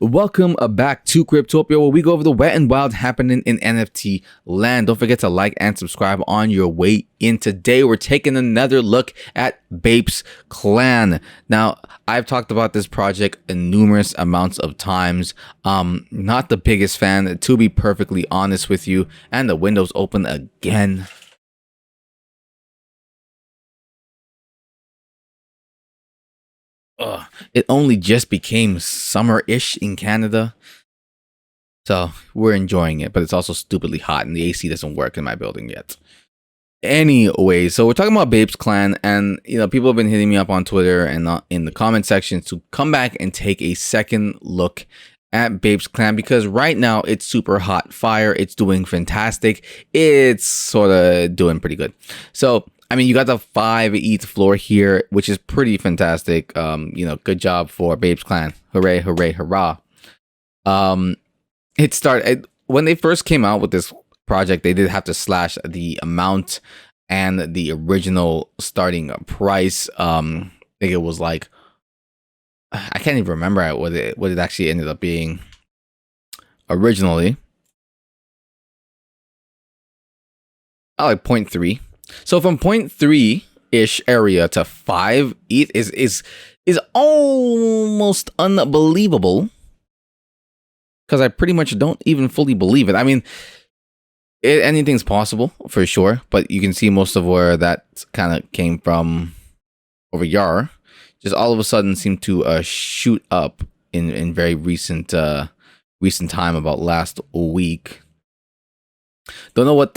Welcome back to Cryptopia, where we go over the wet and wild happening in NFT land. Don't forget to like and subscribe on your way in. Today, we're taking another look at Bapes Clan. Now, I've talked about this project numerous amounts of times. Not the biggest fan, to be perfectly honest with you. And the window's open again. It only just became summer-ish in Canada. So we're enjoying it, but it's also stupidly hot and the AC doesn't work in my building yet. Anyway, so we're talking about Bapes Clan, and people have been hitting me up on Twitter and in the comment section to come back and take a second look at Bapes Clan, because right now it's super hot fire. It's doing fantastic. It's sort of doing pretty good. So I mean, you got the 5 ETH floor here, which is pretty fantastic. Good job for Bapes Clan. Hooray, hooray, hurrah. It started when they first came out with this project. They did have to slash the amount and the original starting price. I think it was like, I can't even remember what it actually ended up being originally. Like 0.3. So from 0.3-ish area to 5 ETH is almost unbelievable, because I pretty much don't even fully believe it. I mean, anything's possible for sure, but you can see most of where that kind of came from over here. Just all of a sudden seemed to shoot up in very recent time, about last week. Don't know what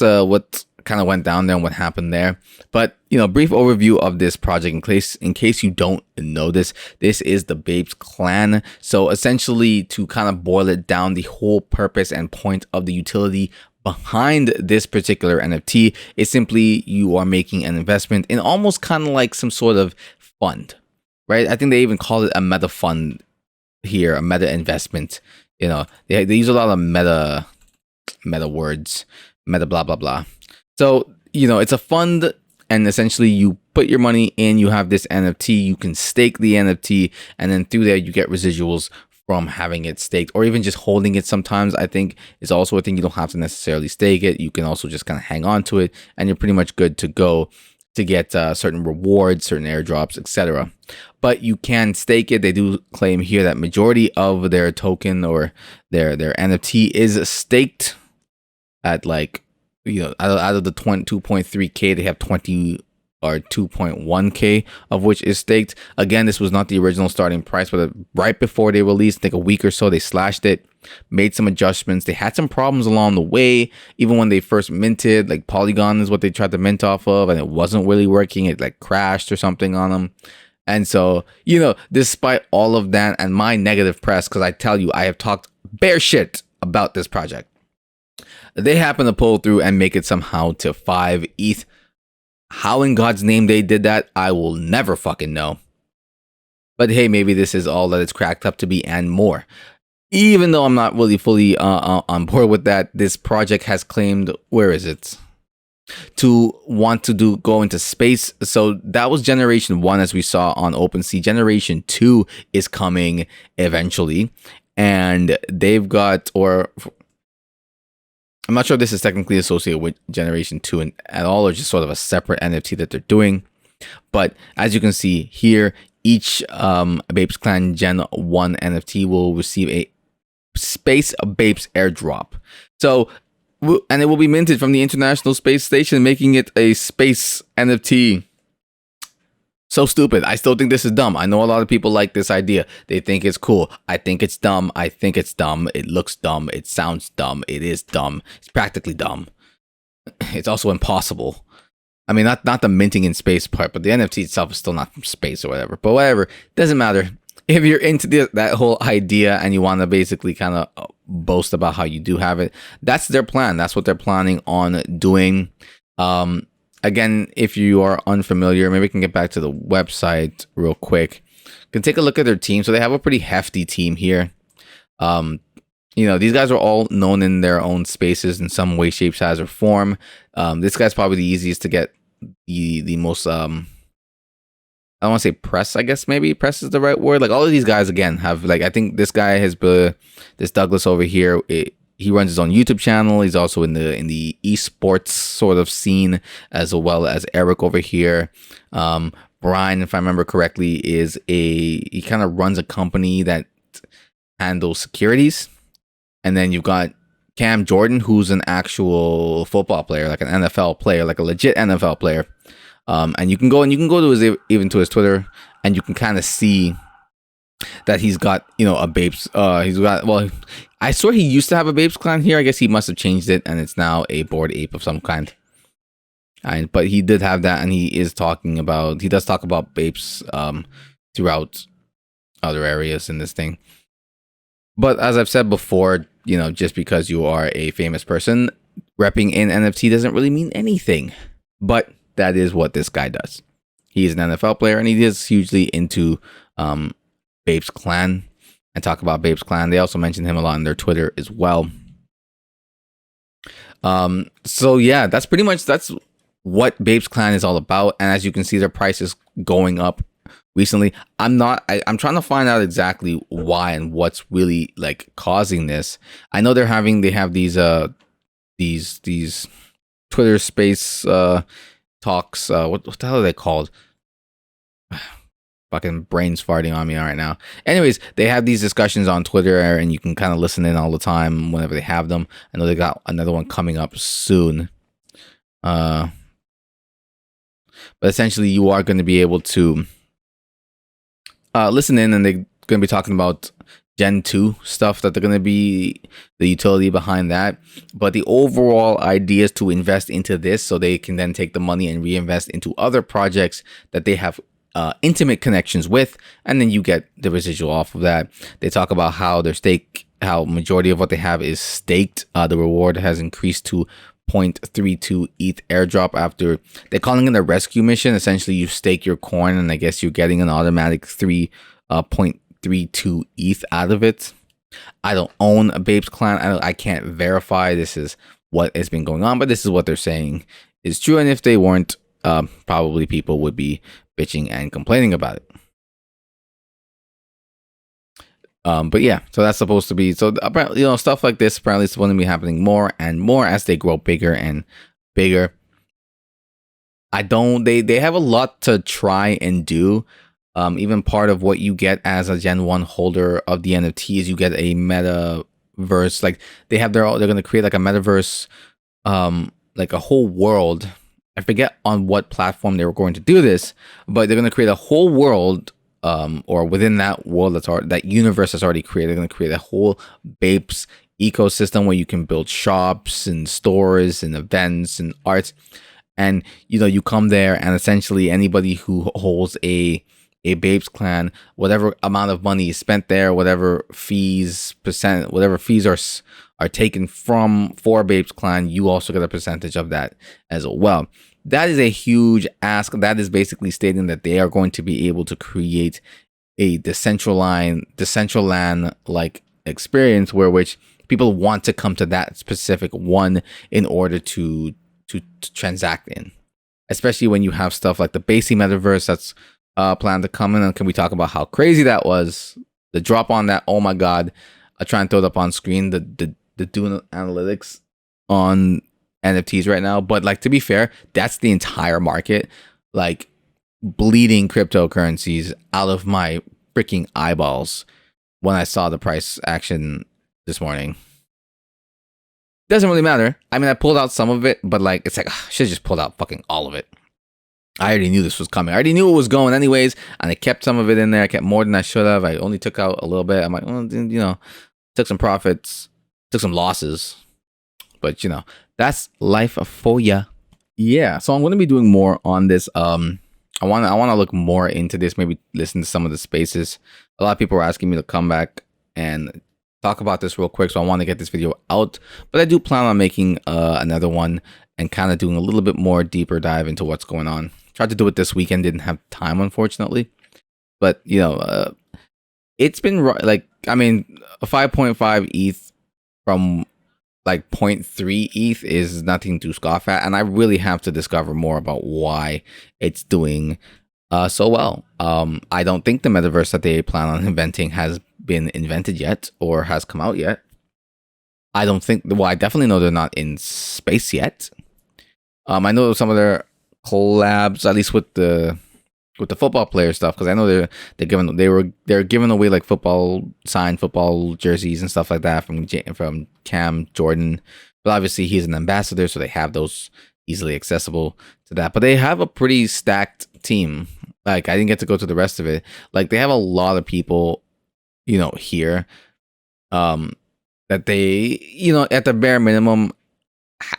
kind of went down there and what happened there, but brief overview of this project in case you don't know this is the Bapes Clan. So essentially, to kind of boil it down, the whole purpose and point of the utility behind this particular NFT is simply you are making an investment in almost kind of like some sort of fund, right? I think they even call it a meta fund here, a meta investment. They use a lot of meta words, meta blah blah blah. So, it's a fund, and essentially you put your money in, you have this NFT, you can stake the NFT, and then through there you get residuals from having it staked, or even just holding it sometimes. I think is also a thing. You don't have to necessarily stake it. You can also just kind of hang on to it, and you're pretty much good to go to get certain rewards, certain airdrops, etc. But you can stake it. They do claim here that majority of their token or their NFT is staked at like, out of the 2.3K, they have 20 or 2.1K of which is staked. Again, this was not the original starting price, but right before they released, I think a week or so, they slashed it, made some adjustments. They had some problems along the way. Even when they first minted, like Polygon is what they tried to mint off of, and it wasn't really working. It like crashed or something on them. And so, despite all of that and my negative press, because I tell you, I have talked bear shit about this project, they happen to pull through and make it somehow to 5 ETH. How in God's name they did that, I will never fucking know. But hey, maybe this is all that it's cracked up to be and more. Even though I'm not really fully on board with that, this project has claimed, where is it? To want to go into space. So that was generation 1, as we saw on OpenSea. Generation 2 is coming eventually. And they've got, or I'm not sure if this is technically associated with Generation 2 at all, or just sort of a separate NFT that they're doing. But as you can see here, each Bapes Clan Gen 1 NFT will receive a Space Bapes airdrop. So, and it will be minted from the International Space Station, making it a space NFT. So stupid. I still think this is dumb. I know a lot of people like this idea. They think it's cool. I think it's dumb. I think it's dumb. It looks dumb. It sounds dumb. It is dumb. It's practically dumb. It's also impossible. I mean, not the minting in space part, but the NFT itself is still not from space or whatever. But whatever. Doesn't matter. If you're into that whole idea and you want to basically kind of boast about how you do have it, that's their plan. That's what they're planning on doing. Again, if you are unfamiliar, maybe we can get back to the website real quick. You can take a look at their team. So they have a pretty hefty team here. These guys are all known in their own spaces in some way, shape, size, or form. This guy's probably the easiest to get the most I don't want to say press. I guess maybe press is the right word. Like all of these guys again have like I think this guy has been this Douglas over here. He runs his own YouTube channel. He's also in the esports sort of scene as well as Eric over here. Brian, if I remember correctly, he kind of runs a company that handles securities, and then you've got Cam Jordan, who's an actual football player, like an NFL player, like a legit NFL player. And you can go to his Twitter, and you can kind of see that he's got a Bapes. I swear he used to have a Bapes clan here. I guess he must have changed it, and it's now a Bored Ape of some kind. But he did have that, and he does talk about Bapes throughout other areas in this thing. But as I've said before, just because you are a famous person, repping in NFT doesn't really mean anything. But that is what this guy does. He is an NFL player, and he is hugely into Bapes clan and talk about Bapes clan. They also mention him a lot on their Twitter as well. So yeah, that's what Bapes clan is all about. And as you can see, their price is going up recently. I'm trying to find out exactly why and what's really like causing this. I know they have these Twitter space talks. What the hell are they called? Fucking brains farting on me right now. Anyways, they have these discussions on Twitter, and you can kind of listen in all the time whenever they have them. I know they got another one coming up soon. But essentially, you are going to be able to listen in, and they're going to be talking about Gen 2 stuff, that they're going to be the utility behind that. But the overall idea is to invest into this so they can then take the money and reinvest into other projects that they have intimate connections with, and then you get the residual off of that. They talk about how majority of what they have is staked. The reward has increased to 0.32 ETH airdrop after they're calling it a rescue mission. Essentially, you stake your coin, and I guess you're getting an automatic 3.32 ETH out of it. I don't own a Bapes clan. I can't verify this is what has been going on, but this is what they're saying is true. And if they weren't, probably people would be bitching and complaining about it. But yeah, so that's supposed to be, so apparently, stuff like this apparently is going to be happening more and more as they grow bigger and bigger. They have a lot to try and do. Even part of what you get as a Gen 1 holder of the NFT is you get a metaverse. Like they're going to create like a metaverse, like a whole world. I forget on what platform they were going to do this, but they're going to create a whole world, or within that world that universe that's already created. They're going to create a whole Bapes ecosystem where you can build shops and stores and events and arts. And you come there, and essentially anybody who holds a Bapes clan, whatever amount of money is spent there, whatever fees are taken for Bapes clan, you also get a percentage of that as well. That is a huge ask. That is basically stating that they are going to be able to create a Decentraland like experience which people want to come to that specific one in order to transact in, especially when you have stuff like the Bapes metaverse that's planned to come in. And can we talk about how crazy that was? The drop on that, oh my god. I'll try and throw it up on screen, the doing analytics on NFTs right now. But like, to be fair, that's the entire market, like bleeding cryptocurrencies out of my freaking eyeballs when I saw the price action this morning. Doesn't really matter. I mean, I pulled out some of it, but like, it's like, I should have just pulled out fucking all of it. I already knew this was coming. I already knew it was going anyways, and I kept some of it in there. I kept more than I should have. I only took out a little bit. I'm like, well, took some profits, took some losses, but that's life for ya. Yeah, so I'm going to be doing more on this. I want to look more into this. Maybe listen to some of the spaces. A lot of people are asking me to come back and talk about this real quick, so I want to get this video out. But I do plan on making another one and kind of doing a little bit more deeper dive into what's going on. Tried to do it this weekend, didn't have time, unfortunately. But it's been like, I mean, a 5.5 ETH from like 0.3 ETH is nothing to scoff at, and I really have to discover more about why it's doing so well. I don't think the metaverse that they plan on inventing has been invented yet or has come out yet. I don't think. Well, I definitely know they're not in space yet. I know some of their collabs, at least with the football player stuff, because I know they're giving away like signed football jerseys and stuff like that from Cam Jordan. But obviously he's an ambassador, so they have those easily accessible to that. But they have a pretty stacked team. Like, I didn't get to go to the rest of it. Like, they have a lot of people, here, that they, at the bare minimum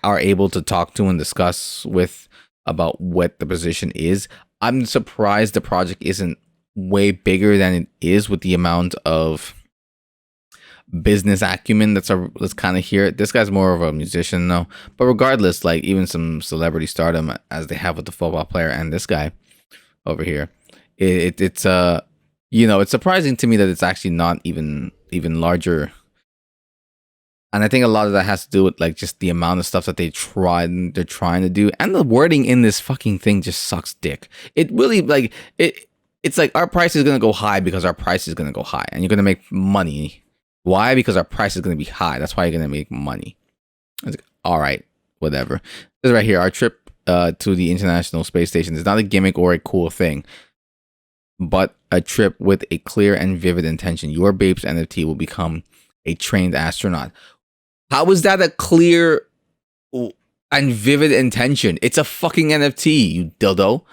are able to talk to and discuss with about what the position is. I'm surprised the project isn't way bigger than it is with the amount of business acumen that's kind of here. This guy's more of a musician though, but regardless, like even some celebrity stardom as they have with the football player and this guy over here, it's it's surprising to me that it's actually not even larger. And I think a lot of that has to do with like just the amount of stuff that they're trying to do, and the wording in this fucking thing just sucks dick. It really like it. It's like our price is gonna go high because our price is gonna go high, and you're gonna make money. Why? Because our price is gonna be high. That's why you're gonna make money. It's like, all right, whatever. This is right here. Our trip to the International Space Station is not a gimmick or a cool thing, but a trip with a clear and vivid intention. Your Bapes NFT will become a trained astronaut. How is that a clear and vivid intention? It's a fucking NFT, you dildo.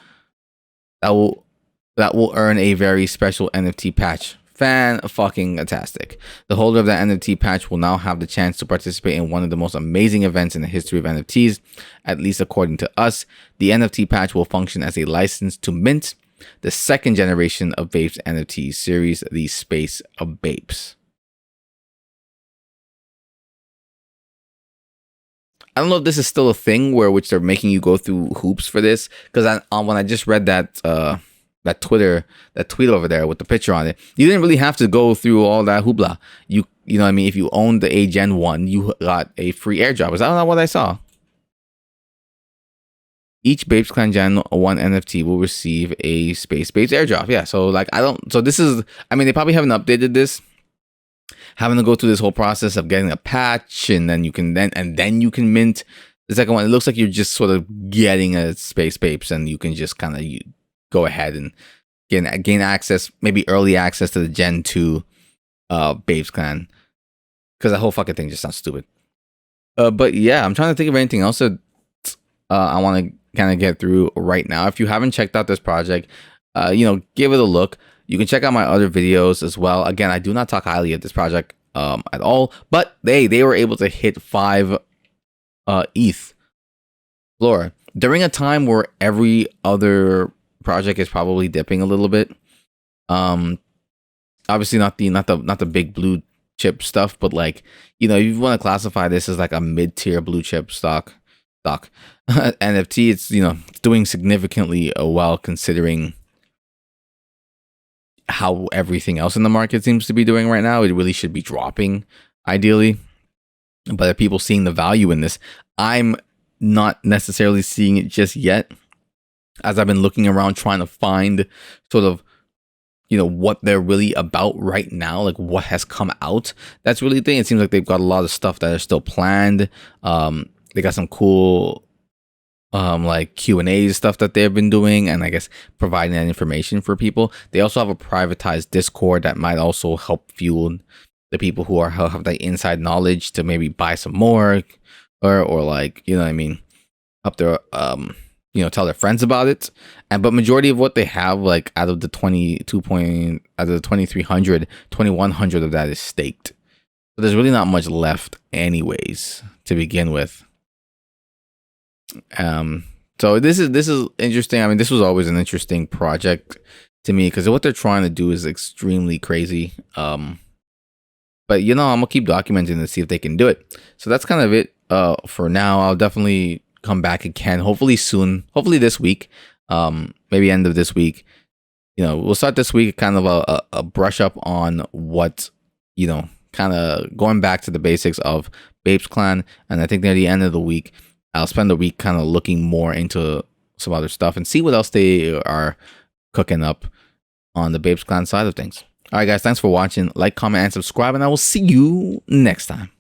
That will earn a very special NFT patch. Fan-fucking-tastic. The holder of that NFT patch will now have the chance to participate in one of the most amazing events in the history of NFTs, at least according to us. The NFT patch will function as a license to mint the second generation of Bapes NFT series, the Space of Bapes. I don't know if this is still a thing which they're making you go through hoops for this, because when I just read that tweet over there with the picture on it, you didn't really have to go through all that hoopla. You know what I mean? If you owned the A Gen 1, you got a free airdrop. Is that not what I saw? Each Bapes Clan Gen 1 NFT will receive a Space Bapes airdrop. Yeah, so like they probably haven't updated this. Having to go through this whole process of getting a patch, and then you can mint the second one. It looks like you're just sort of getting a Space Bapes, and you can just kind of go ahead and gain access, maybe early access to the Gen 2 Bapes Clan, because that whole fucking thing just sounds stupid. But yeah, I'm trying to think of anything else that I want to kind of get through right now. If you haven't checked out this project, give it a look. You can check out my other videos as well. Again, I do not talk highly of this project at all, but they were able to hit 5 ETH floor during a time where every other project is probably dipping a little bit. Obviously not the big blue chip stuff, but like, if you want to classify this as like a mid-tier blue chip stock NFT, it's doing significantly well considering how everything else in the market seems to be doing right now. It really should be dropping ideally, but are people seeing the value in this? I'm not necessarily seeing it just yet, as I've been looking around trying to find sort of what they're really about right now, like what has come out. That's really the thing. It seems like they've got a lot of stuff that are still planned. They got some cool like Q&A stuff that they've been doing, and I guess providing that information for people. They also have a privatized Discord that might also help fuel the people who have that inside knowledge to maybe buy some more, or like, up there, tell their friends about it. But majority of what they have, like out of the 2300, 2100 of that is staked. So there's really not much left anyways to begin with. So this is interesting. I mean, this was always an interesting project to me because what they're trying to do is extremely crazy. But I'm gonna keep documenting to see if they can do it. So that's kind of it for now. I'll definitely come back again, hopefully soon, hopefully this week, maybe end of this week. We'll start this week kind of a brush up on what, kind of going back to the basics of Bapes Clan, and I think near the end of the week I'll spend the week kind of looking more into some other stuff and see what else they are cooking up on the Bapes Clan side of things. All right, guys, thanks for watching. Like, comment, and subscribe, and I will see you next time.